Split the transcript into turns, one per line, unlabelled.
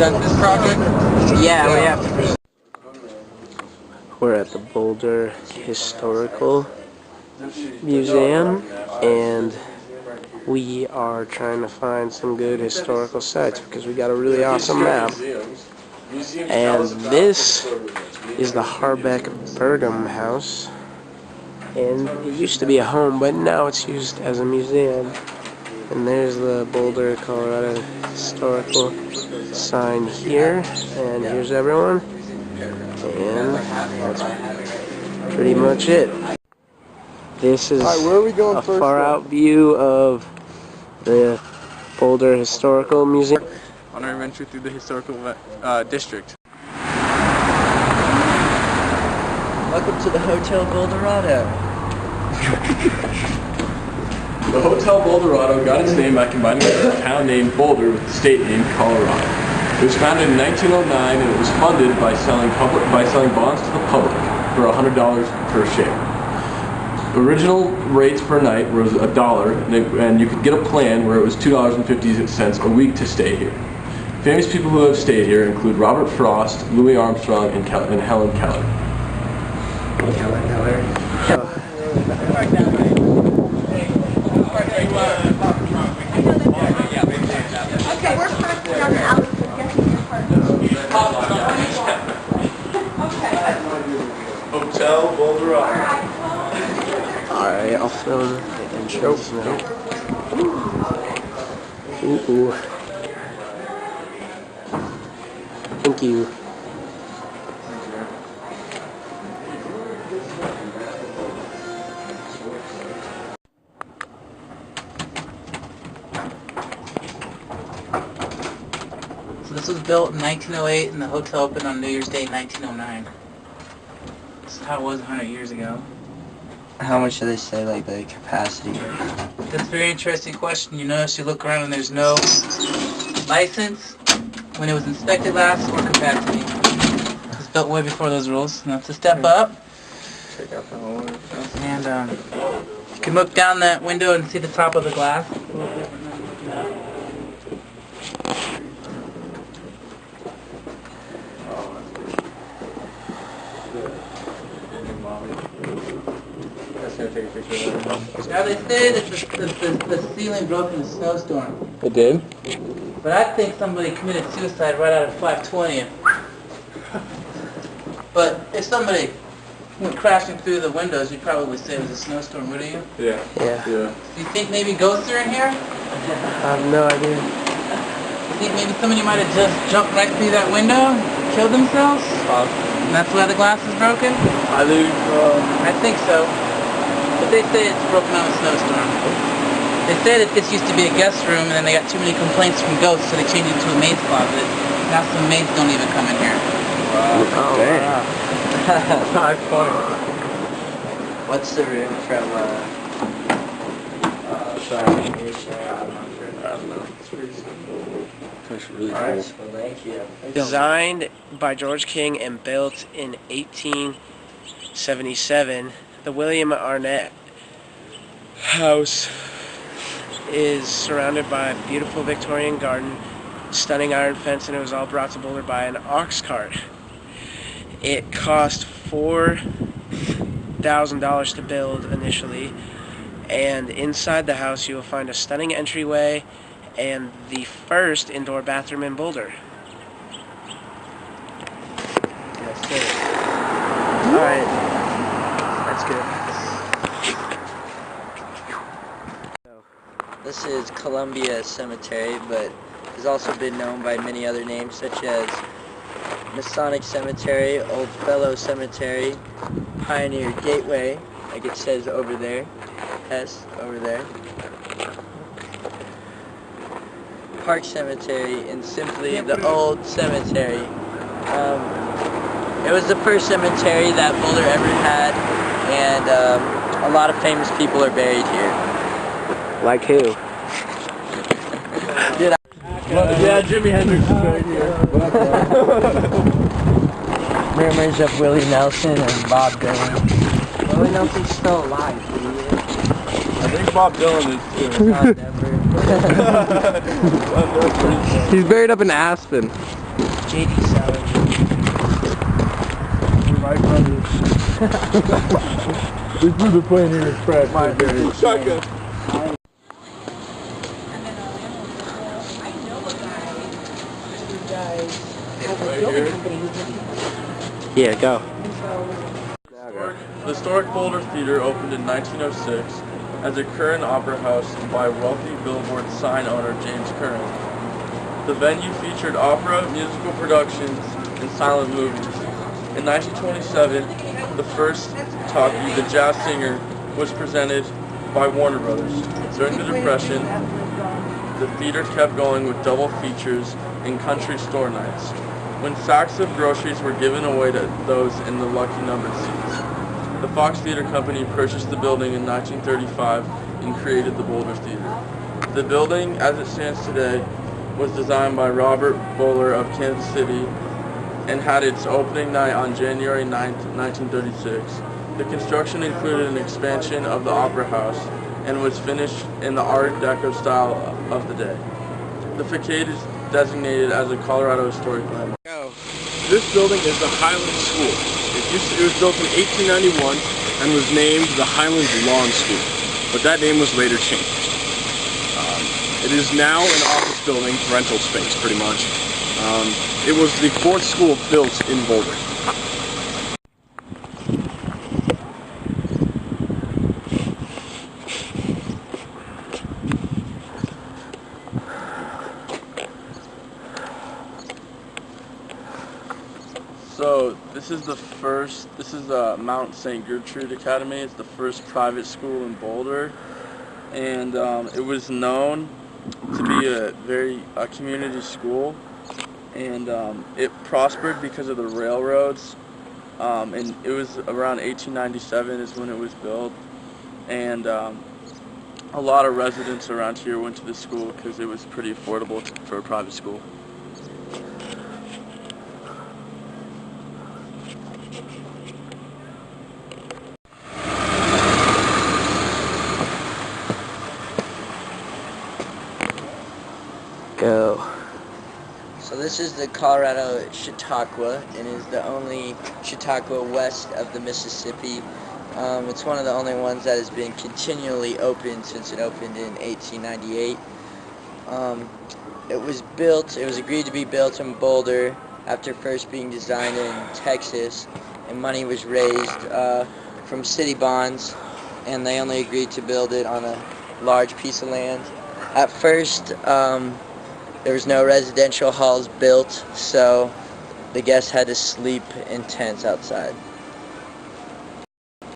present this project?
Yeah, we have to present.
We're at the Boulder Historical Museum, and we are trying to find some good historical sites because we got a really awesome map. And this is the Harbeck Burgum House, and it used to be a home, but now it's used as a museum. And there's the Boulder, Colorado historical sign here, and here's everyone, and that's pretty much it. This is a far-out view of the Boulder Historical Museum.
On our adventure through the historical district.
Welcome to the Hotel Boulderado.
The Hotel Boulderado got its name by combining a town named Boulder with the state name Colorado. It was founded in 1909 and it was funded by selling bonds to the public for $100 per share. The original rates per night was $1, and you could get a plan where it was $2.50 a week to stay here. Famous people who have stayed here include Robert Frost, Louis Armstrong, and Helen Keller.
Okay, we're parking on the alley.
Hotel Boulderado.
Alright, I'll film the entrance now. Ooh. Thank you.
So this was built in 1908 and the hotel opened on New Year's Day 1909. This is how it was 100 years ago.
How much do they say, like, the capacity?
That's a very interesting question. You notice you look around and there's no license when it was inspected last or capacity. It was built way before those rules. Now to step up.
Check out the whole
And you can look down that window and see the top of the glass. Now they say that the ceiling broke in a snowstorm.
It did?
But I think somebody committed suicide right out of 520. But if somebody went crashing through the windows, you'd probably say it was a snowstorm, wouldn't you?
Yeah.
Do you think maybe ghosts are in here?
I have no idea.
You think maybe somebody might have just jumped right through that window and killed themselves? And that's why the glass is broken?
I
think so. But they say it's broken on a snowstorm. They say that this used to be a guest room and then they got too many complaints from ghosts, so they changed it to a maid's closet. Now some maids don't even come in here.
Wow.
Oh,
Dang.
wow.
5 points.
What's the room from,
I don't know. It's really cool.
Alright, well, thank you.
Designed by George King and built in 1877, the William Arnett House is surrounded by a beautiful Victorian garden, stunning iron fence, and it was all brought to Boulder by an ox cart. It cost $4,000 to build initially, and inside the house you will find a stunning entryway and the first indoor bathroom in Boulder. That's it. Alright. That's good.
This is Columbia Cemetery, but has also been known by many other names, such as Masonic Cemetery, Old Fellow Cemetery, Pioneer Gateway, like it says over there, S over there, Park Cemetery, and simply the Old Cemetery. It was the first cemetery that Boulder ever had, and a lot of famous people are buried here.
Like who?
Yeah, Jimi Hendrix is right here.
Rumors of Willie Nelson and Bob Dylan.
Willie Nelson's still alive, idiot.
I think Bob Dylan is too.
Not Denver.
He's buried up in Aspen.
JD salad.
My brothers. This food they're playing here is trash. My shotgun.
Yeah, go.
The historic Boulder Theater opened in 1906 as a Curran Opera House by wealthy billboard sign owner James Curran. The venue featured opera, musical productions, and silent movies. In 1927, the first talkie, The Jazz Singer, was presented by Warner Brothers. During the Depression, the theater kept going with double features and country store nights, when sacks of groceries were given away to those in the lucky numbered seats. The Fox Theater Company purchased the building in 1935 and created the Boulder Theater. The building, as it stands today, was designed by Robert Boulder of Kansas City and had its opening night on January 9, 1936. The construction included an expansion of the Opera House and was finished in the Art Deco style of the day. The facade is designated as a Colorado Historic Landmark. This building is the Highland School. It was built in 1891 and was named the Highland Lawn School, but that name was later changed. It is now an office building, rental space pretty much. It was the fourth school built in Boulder. So this is Mount St. Gertrude Academy. It's the first private school in Boulder, and it was known to be a community school, and it prospered because of the railroads, and it was around 1897 is when it was built, and a lot of residents around here went to the school because it was pretty affordable for a private school.
Go.
So this is the Colorado Chautauqua, and is the only Chautauqua west of the Mississippi. It's one of the only ones that has been continually open since it opened in 1898. It was agreed to be built in Boulder after first being designed in Texas, and money was raised from city bonds, and they only agreed to build it on a large piece of land. At first, there was no residential halls built, so the guests had to sleep in tents outside.